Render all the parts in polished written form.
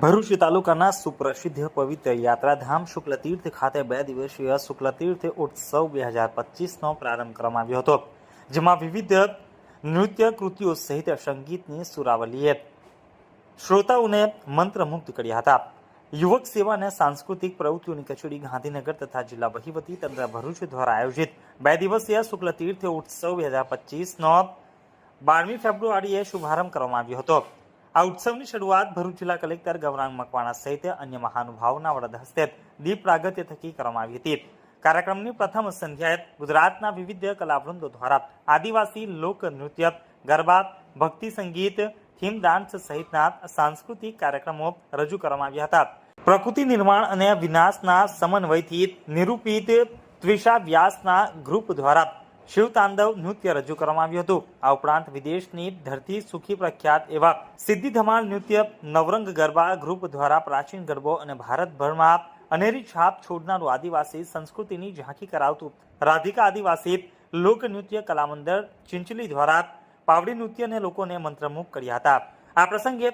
ભરૂચ તાલુકાના સુપ્રસિદ્ધ પવિત્ર યાત્રાધામ શુક્લતીર્થ ખાતે 2 દિવસીય શુક્લતીર્થ ઉત્સવ 2025નો પ્રારંભ કરવામાં આવ્યો હતો, જેમાં વિવિધ નૃત્ય કૃતિઓ સહિત સંગીતની સુરાવલીએ શ્રોતાઓને મંત્રમુગ્ધ કર્યા હતા. યુવક સેવા અને સાંસ્કૃતિક પ્રવૃત્તિઓની કચેરી ગાંધીનગર તથા જિલ્લા વહીવટી તંત્ર ભરૂચ દ્વારા આયોજિત 2 દિવસીય શુક્લતીર્થ ઉત્સવ 2025નો 12મી ફેબ્રુઆરીએ શુભારંભ કરવામાં આવ્યો હતો. આ ઉત્સવની શરૂઆત ભરૂચ જિલ્લા કલેક્ટર ગૌરાંગ મકવાણા સહિત અન્ય મહાનુભાવોના વરદ હસ્તે દીપ પ્રાગટ્ય થકી કરવામાં આવી હતી. કાર્યક્રમની પ્રથમ સંધ્યાએ ગુજરાતના વિવિધ કલાવૃંદો દ્વારા આદિવાસી લોક નૃત્ય, ગરબા, ભક્તિ સંગીત, થીમ ડાન્સ સહિતના સાંસ્કૃતિક કાર્યક્રમો રજૂ કરવામાં આવ્યા હતા. પ્રકૃતિ નિર્માણ અને વિનાશના સમન્વયથી નિરૂપિત ત્વિષા વ્યાસના ગ્રુપ દ્વારા શિવતાંડવ નૃત્ય રજૂ કરવામાં આવ્યું હતું. આ ઉપરાંત વિદેશની ધરતી સુખી પ્રખ્યાત એવા સિદ્ધિ ધમાલ નૃત્ય, નવરંગ ગરબા ગ્રુપ દ્વારા પ્રાચીન ગરબો અને ભારતભરમાં અનેરી છાપ છોડનારું આદિવાસી સંસ્કૃતિની ઝાંખી કરાવતું રાધિકા આદિવાસી લોકનૃત્ય કલામંડળ ચિંચલી દ્વારા પાવડી નૃત્યને લોકોને મંત્રમુગ્ધ કર્યા હતા. આ પ્રસંગે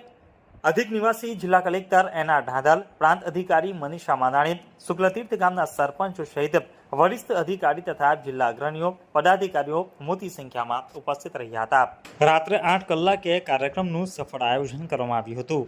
અધિક નિવાસી જિલ્લા કલેક્ટર એના ઢાંધલ, પ્રાંત અધિકારી મનીષા માનાણી, શુક્લતીર્થ ગામના સરપંચ સહિત વરિષ્ઠ અધિકારી તથા જિલ્લા અગ્રણીઓ, પદાધિકારીઓ મોટી સંખ્યામાં ઉપસ્થિત રહ્યા હતા. રાત્રે 8 કલાકે કાર્યક્રમનું સફળ આયોજન કરવામાં આવ્યું હતું.